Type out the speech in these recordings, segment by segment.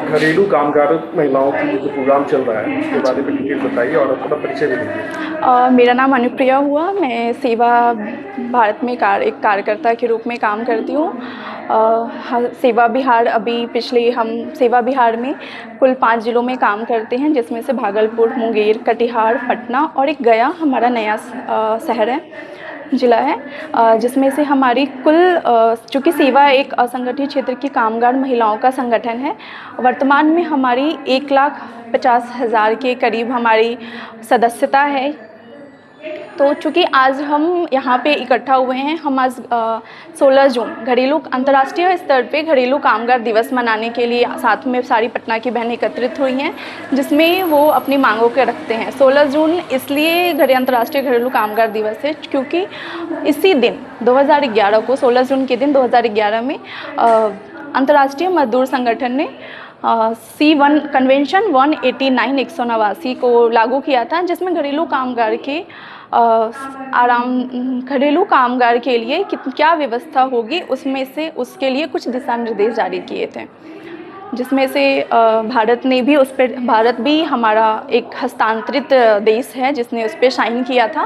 घरेलू कामगार महिलाओं की जो प्रोग्राम चल रहा है उसके बारे में डिटेल बताइए और अपना परिचय भी दीजिए। मेरा नाम अनुप्रिया हुआ। मैं सेवा भारत में एक कार्यकर्ता के रूप में काम करती हूँ। सेवा बिहार अभी पिछले हम सेवा बिहार में कुल 5 ज़िलों में काम करते हैं, जिसमें से भागलपुर, मुंगेर, कटिहार, पटना और एक गया हमारा नया शहर है, ज़िला है, जिसमें से हमारी कुल चूँकि सेवा एक असंगठित क्षेत्र की कामगार महिलाओं का संगठन है। वर्तमान में हमारी 1,50,000 के करीब हमारी सदस्यता है। तो चूँकि आज हम यहाँ पे इकट्ठा हुए हैं, हम आज 16 जून अंतर्राष्ट्रीय स्तर पे घरेलू कामगार दिवस मनाने के लिए साथ में सारी पटना की बहनें एकत्रित हुई हैं, जिसमें वो अपनी मांगों के रखते हैं। 16 जून इसलिए अंतर्राष्ट्रीय घरेलू कामगार दिवस है क्योंकि इसी दिन 2011 को 16 जून के दिन 2011 में अंतर्राष्ट्रीय मजदूर संगठन ने C1 कन्वेंशन 189 189 को लागू किया था, जिसमें घरेलू कामगार के लिए क्या व्यवस्था होगी उसमें से उसके लिए कुछ दिशा निर्देश जारी किए थे, जिसमें से भारत भी हमारा एक हस्तांतरित देश है जिसने उस पर साइन किया था।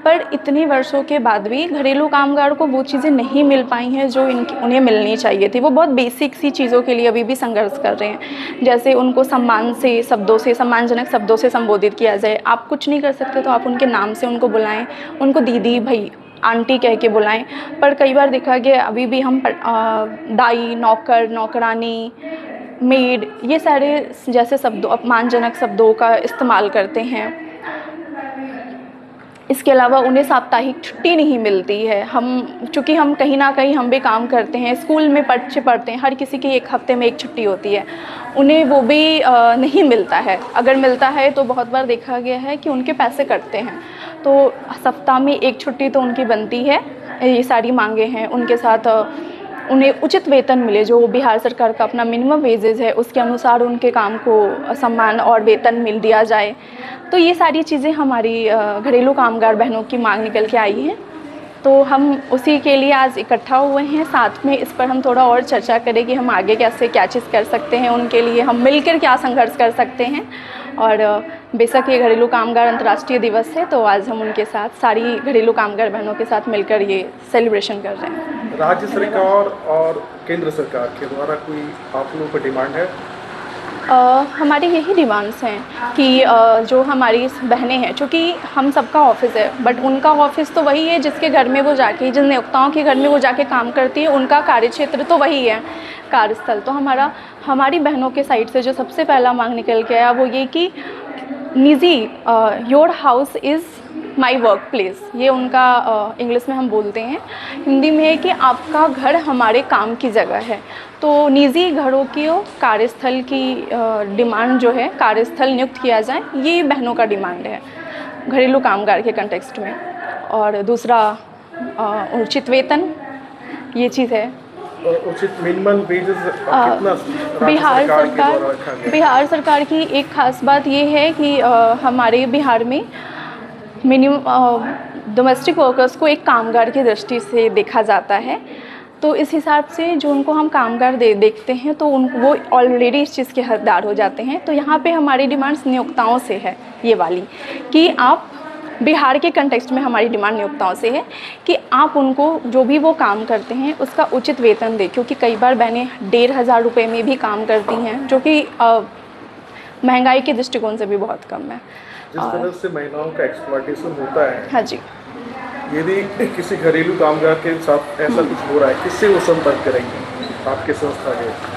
पर इतने वर्षों के बाद भी घरेलू कामगार को वो चीज़ें नहीं मिल पाई हैं जो उन्हें मिलनी चाहिए थी। वो बहुत बेसिक सी चीज़ों के लिए अभी भी संघर्ष कर रहे हैं, जैसे उनको सम्मानजनक शब्दों से संबोधित किया जाए। आप कुछ नहीं कर सकते तो आप उनके नाम से उनको बुलाएं, उनको दीदी, भाई, आंटी कह के बुलाएं। पर कई बार देखा गया अभी भी हम दाई, नौकर, नौकरानी, मेड, ये सारे जैसे शब्दों, अपमानजनक शब्दों का इस्तेमाल करते हैं। इसके अलावा उन्हें साप्ताहिक छुट्टी नहीं मिलती है। चूँकि हम कहीं ना कहीं हम भी काम करते हैं, स्कूल में बच्चे पढ़ते हैं, हर किसी की एक हफ्ते में एक छुट्टी होती है, उन्हें वो भी नहीं मिलता है। अगर मिलता है तो बहुत बार देखा गया है कि उनके पैसे कटते हैं। तो सप्ताह में एक छुट्टी तो उनकी बनती है। ये सारी मांगे हैं। उनके साथ उन्हें उचित वेतन मिले, जो बिहार सरकार का अपना मिनिमम वेजेस है उसके अनुसार उनके काम को सम्मान और वेतन मिल दिया जाए। तो ये सारी चीज़ें हमारी घरेलू कामगार बहनों की मांग निकल के आई हैं। तो हम उसी के लिए आज इकट्ठा हुए हैं। साथ में इस पर हम थोड़ा और चर्चा करें कि हम आगे कैसे क्या चीज़ कर सकते हैं, उनके लिए हम मिलकर क्या संघर्ष कर सकते हैं। और बेशक ये घरेलू कामगार अंतर्राष्ट्रीय दिवस है, तो आज हम उनके साथ, सारी घरेलू कामगार बहनों के साथ मिलकर ये सेलिब्रेशन कर रहे हैं। राज्य सरकार और केंद्र सरकार के द्वारा कोई आप लोगों पर डिमांड है? हमारी यही डिमांड्स हैं कि जो हमारी बहनें हैं, चूँकि हम सबका ऑफिस है, बट उनका ऑफिस तो वही है जिसके घर में वो जाके, जिन नियोक्ताओं के घर में वो जाके काम करती है, उनका कार्यक्षेत्र तो वही है, कार्यस्थल। तो हमारी बहनों के साइड से जो सबसे पहला मांग निकल के आया वो ये कि निजी, your house is my work place, ये उनका इंग्लिश में हम बोलते हैं, हिंदी में है कि आपका घर हमारे काम की जगह है। तो निजी घरों की कार्यस्थल की डिमांड जो है, कार्यस्थल नियुक्त किया जाए, ये बहनों का डिमांड है घरेलू कामगार के कंटेक्स्ट में। और दूसरा उचित वेतन, ये चीज़ है। उचित मिनिमम वेजेस कितना बिहार सरकार की एक खास बात ये है कि हमारे बिहार में मिनिमम डोमेस्टिक वर्कर्स को एक कामगार की दृष्टि से देखा जाता है। तो इस हिसाब से जो उनको हम कामगार देखते हैं तो वो ऑलरेडी इस चीज़ के हकदार हो जाते हैं। तो यहाँ पे हमारी डिमांड्स नियोक्ताओं से है, ये वाली, कि आप बिहार के कंटेक्स्ट में हमारी डिमांड नियोक्ताओं से है कि आप उनको जो भी वो काम करते हैं उसका उचित वेतन दें, क्योंकि कई बार बहनें 1,500 रुपये में भी काम करती हैं, जो कि महंगाई के दृष्टिकोण से भी बहुत कम है। जिस तरह से महिलाओं का एक्सप्लॉयटेशन होता है, हाँ जी, यदि किसी घरेलू कामगार के साथ ऐसा कुछ हो रहा है, किससे वो संपर्क करेंगे आपके संस्था के?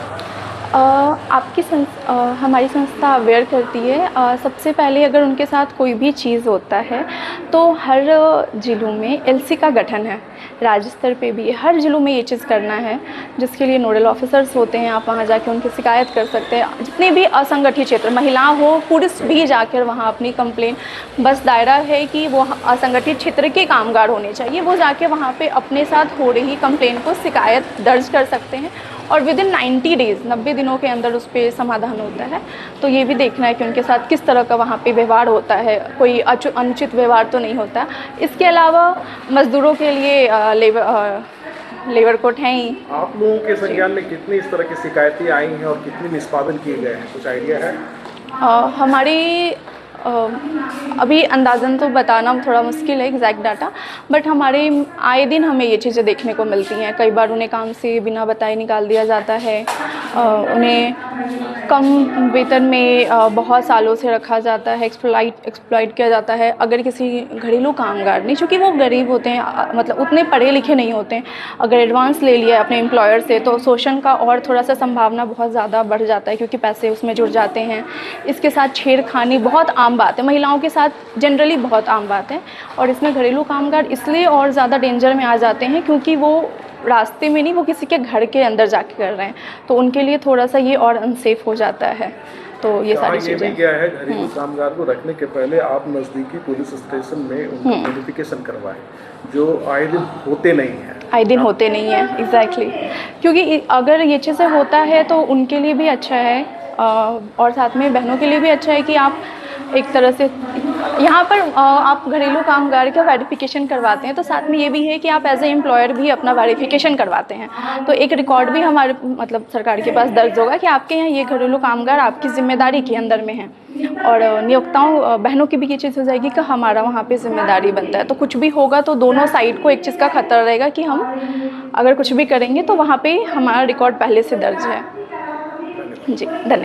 हमारी संस्था अवेयर करती है। सबसे पहले अगर उनके साथ कोई भी चीज़ होता है तो हर ज़िलों में एलसी का गठन है, राज्य स्तर पे भी हर ज़िलों में ये चीज़ करना है, जिसके लिए नोडल ऑफिसर्स होते हैं। आप वहाँ जाके उनकी शिकायत कर सकते हैं। जितने भी असंगठित क्षेत्र, महिला हो, पुरुष भी जाकर वहाँ अपनी कंप्लेन, बस दायरा है कि वो असंगठित क्षेत्र के कामगार होने चाहिए, वो जाके वहाँ पे अपने साथ हो रही कंप्लेन को शिकायत दर्ज कर सकते हैं और विदिन 90 डेज़, 90 दिनों के अंदर उस पर समाधान होता है। तो ये भी देखना है कि उनके साथ किस तरह का वहाँ पे व्यवहार होता है, कोई अनुचित व्यवहार तो नहीं होता। इसके अलावा मज़दूरों के लिए लेबर कोड हैं ही। आप लोगों के संज्ञान में कितनी इस तरह की शिकायतें आई हैं और कितने निष्पादन किए गए हैं, कुछ आइडिया है? हमारी अभी अंदाज़न तो बताना थोड़ा मुश्किल है एग्जैक्ट डाटा, बट हमारे आए दिन हमें ये चीज़ें देखने को मिलती हैं। कई बार उन्हें काम से बिना बताए निकाल दिया जाता है, उन्हें कम वेतन में बहुत सालों से रखा जाता है, एक्सप्लॉइट किया जाता है। अगर किसी घरेलू कामगार ने, चूँकि वो गरीब होते हैं, मतलब उतने पढ़े लिखे नहीं होते हैं, अगर एडवांस ले लिया अपने एम्प्लॉयर से तो शोषण का और थोड़ा सा संभावना बहुत ज़्यादा बढ़ जाता है, क्योंकि पैसे उसमें जुड़ जाते हैं। इसके साथ छेड़खानी बहुत आम बात है, महिलाओं के साथ जनरली बहुत आम बात है। और इसमें घरेलू कामगार इसलिए और ज़्यादा डेंजर में आ जाते हैं क्योंकि वो रास्ते में नहीं, वो किसी के घर के अंदर जाके कर रहे हैं, तो उनके लिए थोड़ा सा ये और अनसेफ हो जाता है। तो ये सारी ये भी चीज़ें क्या है, घरेलू कामगार को रखने के पहले आप नज़दीकी पुलिस स्टेशन में उनका वेरिफिकेशन करवाएं, जो आए दिन होते नहीं हैं। आए दिन होते नहीं हैं, एग्जैक्टली। क्योंकि अगर ये चीज़ें होता है तो उनके लिए भी अच्छा है, और साथ में बहनों के लिए भी अच्छा है कि आप एक तरह से यहाँ पर आप घरेलू कामगार का वेरिफिकेशन करवाते हैं, तो साथ में ये भी है कि आप एज ए एम्प्लॉयर भी अपना वेरिफिकेशन करवाते हैं। तो एक रिकॉर्ड भी हमारे मतलब सरकार के पास दर्ज होगा कि आपके यहाँ ये घरेलू कामगार आपकी जिम्मेदारी के अंदर में हैं। और नियोक्ताओं बहनों की भी ये चीज़ हो जाएगी कि हमारा वहाँ पे जिम्मेदारी बनता है, तो कुछ भी होगा तो दोनों साइड को एक चीज़ का खतरा रहेगा कि हम अगर कुछ भी करेंगे तो वहाँ पे हमारा रिकॉर्ड पहले से दर्ज है। जी, धन्यवाद।